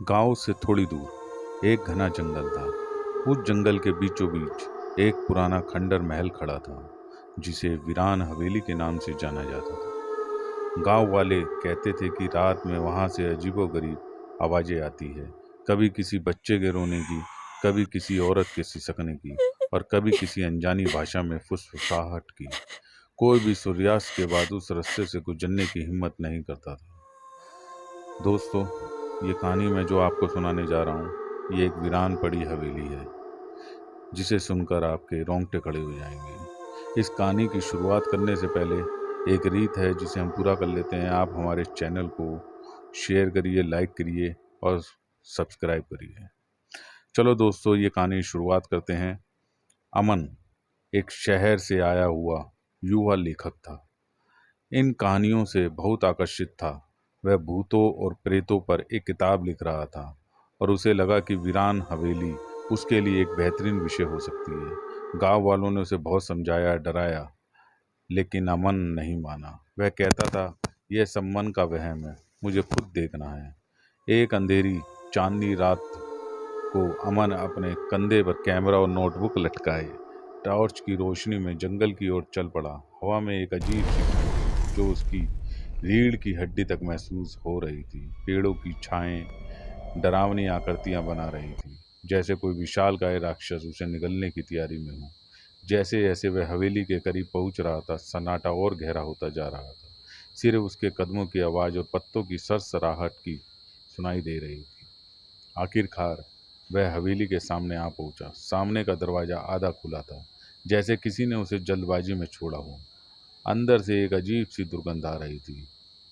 गांव से थोड़ी दूर एक घना जंगल था। उस जंगल के बीचों बीच एक पुराना खंडर महल खड़ा था, जिसे वीरान हवेली के नाम से जाना जाता था। गांव वाले कहते थे कि रात में वहां से अजीबोगरीब आवाजें आती है, कभी किसी बच्चे के रोने की, कभी किसी औरत के सिसकने की, और कभी किसी अनजानी भाषा में फुसफुसाहट की। कोई भी सूर्यास्त के बाद उस रास्ते से गुजरने की हिम्मत नहीं करता था। दोस्तों, ये कहानी मैं जो आपको सुनाने जा रहा हूँ, ये एक वीरान पड़ी हवेली है, जिसे सुनकर आपके रोंगटे खड़े हो जाएंगे। इस कहानी की शुरुआत करने से पहले एक रीत है, जिसे हम पूरा कर लेते हैं। आप हमारे चैनल को शेयर करिए, लाइक करिए और सब्सक्राइब करिए। चलो दोस्तों, ये कहानी शुरुआत करते हैं। अमन एक शहर से आया हुआ युवा लेखक था। इन कहानियों से बहुत आकर्षित था। वह भूतों और प्रेतों पर एक किताब लिख रहा था और उसे लगा कि वीरान हवेली उसके लिए एक बेहतरीन विषय हो सकती है। गांव वालों ने उसे बहुत समझाया, डराया, लेकिन अमन नहीं माना। वह कहता था, यह सब मन का वहम है, मुझे खुद देखना है। एक अंधेरी चांदनी रात को अमन अपने कंधे पर कैमरा और नोटबुक लटकाए टॉर्च की रोशनी में जंगल की ओर चल पड़ा। हवा में एक अजीब सी खुशबू जो उसकी रीढ़ की हड्डी तक महसूस हो रही थी। पेड़ों की छाएं डरावनी आकृतियां बना रही थी, जैसे कोई विशालकाय राक्षस उसे निगलने की तैयारी में हो। जैसे जैसे वह हवेली के करीब पहुंच रहा था, सन्नाटा और गहरा होता जा रहा था। सिर्फ उसके कदमों की आवाज़ और पत्तों की सरसराहट की सुनाई दे रही थी। आखिरकार वह हवेली के सामने आ पहुंचा। सामने का दरवाज़ा आधा खुला था, जैसे किसी ने उसे जल्दबाजी में छोड़ा हो। अंदर से एक अजीब सी दुर्गंध आ रही थी,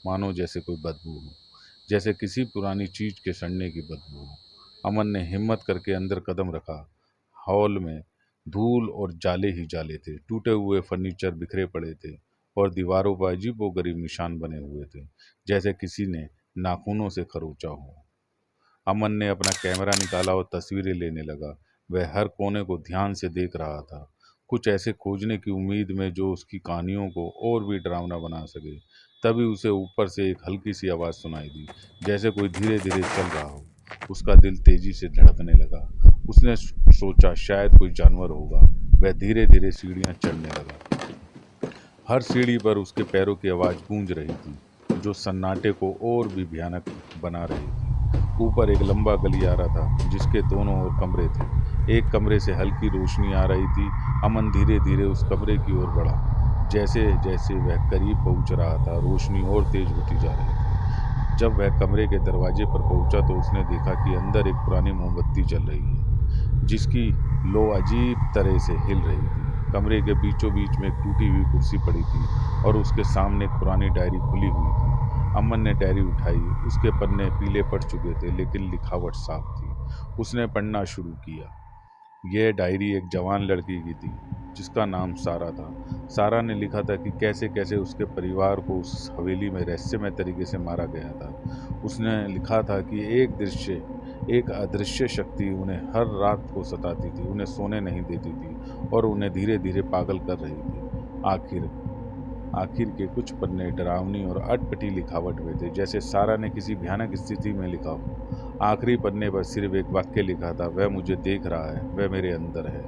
मानो जैसे कोई बदबू हो, जैसे किसी पुरानी चीज के सड़ने की बदबू हो। अमन ने हिम्मत करके अंदर कदम रखा। हॉल में धूल और जाले ही जाले थे। टूटे हुए फर्नीचर बिखरे पड़े थे और दीवारों पर अजीबोगरीब निशान बने हुए थे, जैसे किसी ने नाखूनों से खरोंचा हो। अमन ने अपना कैमरा निकाला और तस्वीरें लेने लगा। वह हर कोने को ध्यान से देख रहा था, कुछ ऐसे खोजने की उम्मीद में जो उसकी कहानियों को और भी डरावना बना सके। तभी उसे ऊपर से एक हल्की सी आवाज़ सुनाई दी, जैसे कोई धीरे धीरे चल रहा हो। उसका दिल तेजी से धड़कने लगा। उसने सोचा शायद कोई जानवर होगा। वह धीरे धीरे सीढ़ियां चढ़ने लगा। हर सीढ़ी पर उसके पैरों की आवाज़ गूंज रही थी, जो सन्नाटे को और भी भयानक बना रही थी। ऊपर एक लंबा गलियारा था, जिसके दोनों ओर कमरे थे। एक कमरे से हल्की रोशनी आ रही थी। अमन धीरे धीरे उस कमरे की ओर बढ़ा। जैसे जैसे वह करीब पहुंच रहा था, रोशनी और तेज होती जा रही थी। जब वह कमरे के दरवाजे पर पहुंचा तो उसने देखा कि अंदर एक पुरानी मोमबत्ती जल रही है, जिसकी लो अजीब तरह से हिल रही थी। कमरे के बीचों बीच में एक टूटी हुई कुर्सी पड़ी थी और उसके सामने एक पुरानी डायरी खुली हुई थी। अमन ने डायरी उठाई। उसके पन्ने पीले पड़ चुके थे, लेकिन लिखावट साफ थी। उसने पढ़ना शुरू किया। यह डायरी एक जवान लड़की की थी, जिसका नाम सारा था। सारा ने लिखा था कि कैसे कैसे उसके परिवार को उस हवेली में रहस्यमय तरीके से मारा गया था। उसने लिखा था कि एक अदृश्य शक्ति उन्हें हर रात को सताती थी, उन्हें सोने नहीं देती थी और उन्हें धीरे धीरे पागल कर रही थी। आखिर के कुछ पन्ने डरावनी और अटपटी लिखावट में थे, जैसे सारा ने किसी भयानक स्थिति में लिखा हो। आखिरी पन्ने पर सिर्फ एक वाक्य लिखा था, वह मुझे देख रहा है, वह मेरे अंदर है।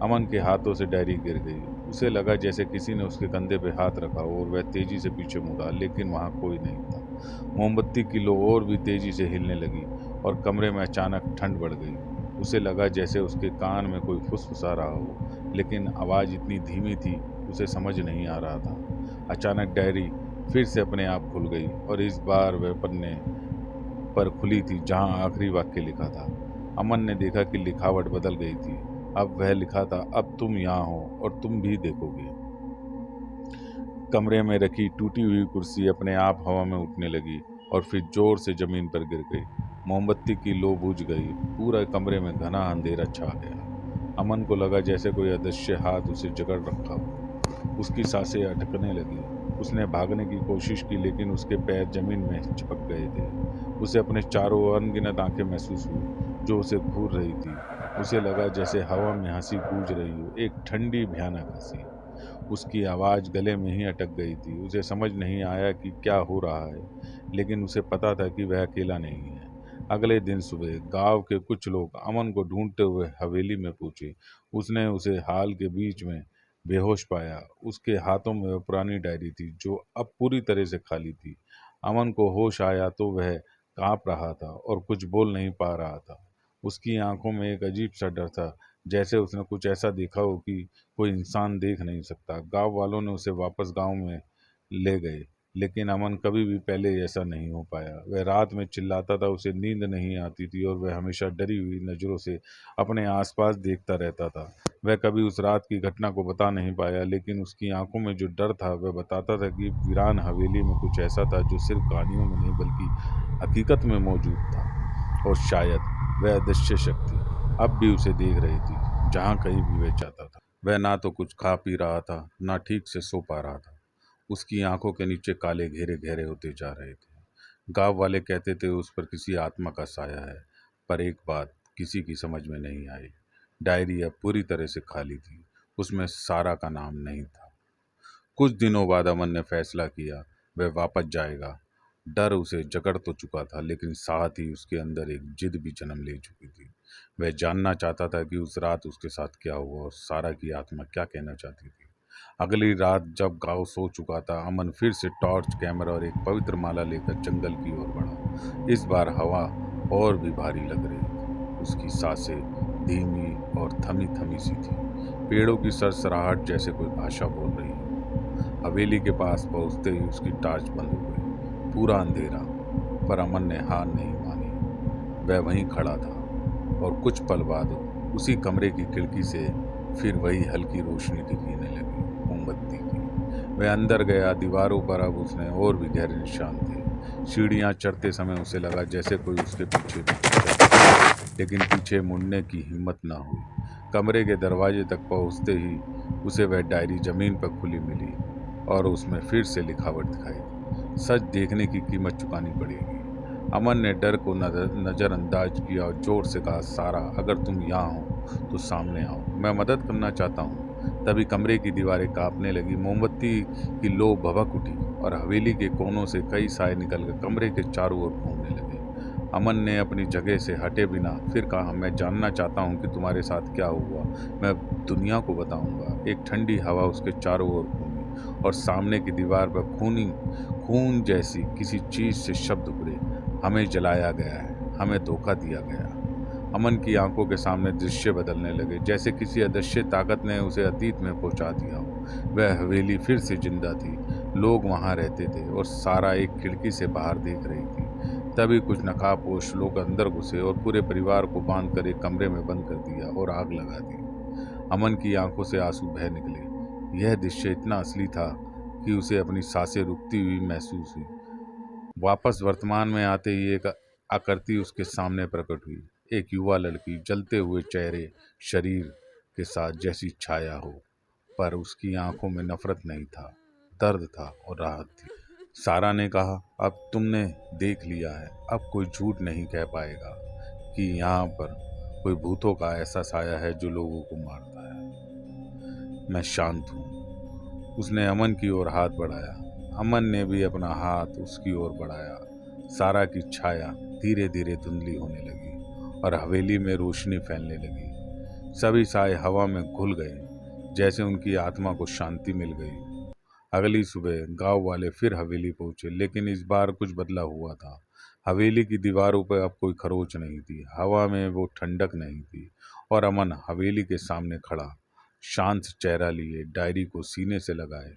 अमन के हाथों से डायरी गिर गई। उसे लगा जैसे किसी ने उसके कंधे पे हाथ रखा हो और वह तेजी से पीछे मुड़ा, लेकिन वहां कोई नहीं था। मोमबत्ती की लो और भी तेजी से हिलने लगी और कमरे में अचानक ठंड बढ़ गई। उसे लगा जैसे उसके कान में कोई फुसफुसा रहा हो, लेकिन आवाज़ इतनी धीमी थी उसे समझ नहीं आ रहा था। अचानक डायरी फिर से अपने आप खुल गई और इस बार वह पन्ने पर खुली थी जहां आखिरी वाक्य लिखा था। अमन ने देखा कि लिखावट बदल गई थी। अब वह लिखा था, अब तुम यहाँ हो और तुम भी देखोगे। कमरे में रखी टूटी हुई कुर्सी अपने आप हवा में उठने लगी और फिर जोर से जमीन पर गिर गई। मोमबत्ती की लो बुझ गई। पूरा कमरे में घना अंधेरा छा गया। अमन को लगा जैसे कोई अदृश्य हाथ उसे जकड़ रखा हो। उसकी सांसें अटकने लगी। उसने भागने की कोशिश की, लेकिन उसके पैर जमीन में चिपक गए थे। उसे अपने चारों ओर अनगिनत आंखें महसूस हुई, जो उसे घूर रही थी। उसे लगा जैसे हवा में हंसी गूंज रही हो, एक ठंडी भयानक हंसी। उसकी आवाज़ गले में ही अटक गई थी। उसे समझ नहीं आया कि क्या हो रहा है, लेकिन उसे पता था कि वह अकेला नहीं है। अगले दिन सुबह गांव के कुछ लोग अमन को ढूंढते हुए हवेली में पहुंचे। उसने उसे हाल के बीच में बेहोश पाया। उसके हाथों में वह पुरानी डायरी थी जो अब पूरी तरह से खाली थी। अमन को होश आया तो वह कांप रहा था और कुछ बोल नहीं पा रहा था। उसकी आंखों में एक अजीब सा डर था, जैसे उसने कुछ ऐसा देखा हो कि कोई इंसान देख नहीं सकता। गांव वालों ने उसे वापस गांव में ले गए, लेकिन अमन कभी भी पहले ऐसा नहीं हो पाया। वह रात में चिल्लाता था, उसे नींद नहीं आती थी और वह हमेशा डरी हुई नज़रों से अपने आसपास देखता रहता था। वह कभी उस रात की घटना को बता नहीं पाया, लेकिन उसकी आंखों में जो डर था वह बताता था कि वीरान हवेली में कुछ ऐसा था जो सिर्फ कहानियों में नहीं बल्कि हकीकत में मौजूद था। और शायद वह अदृश्य शक्ति अब भी उसे देख रही थी, जहाँ कहीं भी वह जाता था। वह ना तो कुछ खा पी रहा था, ना ठीक से सो पा रहा था। उसकी आंखों के नीचे काले घेरे घेरे होते जा रहे थे। गांव वाले कहते थे उस पर किसी आत्मा का साया है, पर एक बात किसी की समझ में नहीं आई। डायरी अब पूरी तरह से खाली थी, उसमें सारा का नाम नहीं था। कुछ दिनों बाद अमन ने फैसला किया वह वापस जाएगा। डर उसे जकड़ तो चुका था, लेकिन साथ ही उसके अंदर एक जिद भी जन्म ले चुकी थी। वह जानना चाहता था कि उस रात उसके साथ क्या हुआ और सारा की आत्मा क्या कहना चाहती थी। अगली रात जब गांव सो चुका था, अमन फिर से टॉर्च, कैमरा और एक पवित्र माला लेकर जंगल की ओर बढ़ा। इस बार हवा और भी भारी लग रही थी। उसकी सांसें धीमी और थमी थमी सी थी, पेड़ों की सरसराहट जैसे कोई भाषा बोल रही है। हवेली के पास पहुंचते ही उसकी टॉर्च बंद हो गई। पूरा अंधेरा, पर अमन ने हार नहीं मानी। वह वहीं खड़ा था और कुछ पल बाद उसी कमरे की खिड़की से फिर वही हल्की रोशनी दिखने लगी, मोमबत्ती की। वह अंदर गया। दीवारों पर अब उसने और भी गहरे निशान थे। सीढ़ियां चढ़ते समय उसे लगा जैसे कोई उसके पीछे लेकिन पीछे मुड़ने की हिम्मत न हुई। कमरे के दरवाजे तक पहुंचते ही उसे वह डायरी जमीन पर खुली मिली और उसमें फिर से लिखावट दिखाई दी। सच देखने की कीमत चुकानी पड़ेगी। अमन ने डर को नज़रअंदाज किया और जोर से कहा, सारा, अगर तुम यहाँ हो तो सामने आओ, मैं मदद करना चाहता हूँ। तभी कमरे की दीवारें कांपने लगी, मोमबत्ती की लो भभक उठी और हवेली के कोनों से कई साए निकलकर कमरे के चारों ओर घूमने लगे। अमन ने अपनी जगह से हटे बिना फिर कहा, मैं जानना चाहता हूँ कि तुम्हारे साथ क्या हुआ। मैं दुनिया को बताऊंगा। एक ठंडी हवा उसके चारों ओर घूमी और सामने की दीवार पर खून जैसी किसी चीज से शब्द उभरे, हमें जलाया गया है, हमें धोखा दिया गया। अमन की आंखों के सामने दृश्य बदलने लगे, जैसे किसी अदृश्य ताकत ने उसे अतीत में पहुंचा दिया हो। वह हवेली फिर से जिंदा थी, लोग वहां रहते थे और सारा एक खिड़की से बाहर देख रही थी। तभी कुछ नकाबपोश लोग अंदर घुसे और पूरे परिवार को बांधकर एक कमरे में बंद कर दिया और आग लगा दी। अमन की आंखों से आंसू बह निकले। यह दृश्य इतना असली था कि उसे अपनी सांसें रुकती हुई महसूस हुई। वापस वर्तमान में आते ही एक आकृति उसके सामने प्रकट हुई। एक युवा लड़की, जलते हुए चेहरे, शरीर के साथ जैसी छाया हो, पर उसकी आंखों में नफरत नहीं था, दर्द था और राहत थी। सारा ने कहा, अब तुमने देख लिया है, अब कोई झूठ नहीं कह पाएगा कि यहाँ पर कोई भूतों का ऐसा साया है जो लोगों को मारता है। मैं शांत हूँ। उसने अमन की ओर हाथ बढ़ाया। अमन ने भी अपना हाथ उसकी ओर बढ़ाया। सारा की छाया धीरे धीरे धुंधली होने लगी और हवेली में रोशनी फैलने लगी। सभी साए हवा में घुल गए, जैसे उनकी आत्मा को शांति मिल गई। अगली सुबह गांव वाले फिर हवेली पहुंचे, लेकिन इस बार कुछ बदला हुआ था। हवेली की दीवारों पर अब कोई खरोच नहीं थी, हवा में वो ठंडक नहीं थी और अमन हवेली के सामने खड़ा, शांत चेहरा लिए, डायरी को सीने से लगाए,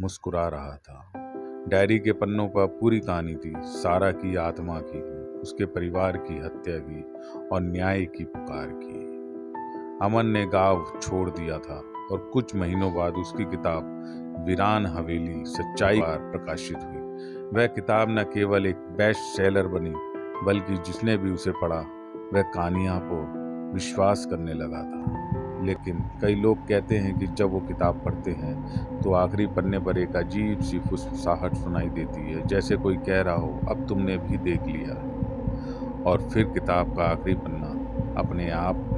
मुस्कुरा रहा था। डायरी के पन्नों पर पूरी कहानी थी, सारा की आत्मा की, उसके परिवार की हत्या की और न्याय की पुकार की। अमन ने गांव छोड़ दिया था और कुछ महीनों बाद उसकी किताब वीरान हवेली सच्चाई पर प्रकाशित हुई। वह किताब न केवल एक बेस्ट सेलर बनी, बल्कि जिसने भी उसे पढ़ा वह कहानियां को विश्वास करने लगा था। लेकिन कई लोग कहते हैं कि जब वो किताब पढ़ते हैं तो आखिरी पन्ने पर एक अजीब सी फुसफुसाहट सुनाई देती है, जैसे कोई कह रहा हो, अब तुमने भी देख लिया। और फिर किताब का आखिरी पन्ना अपने आप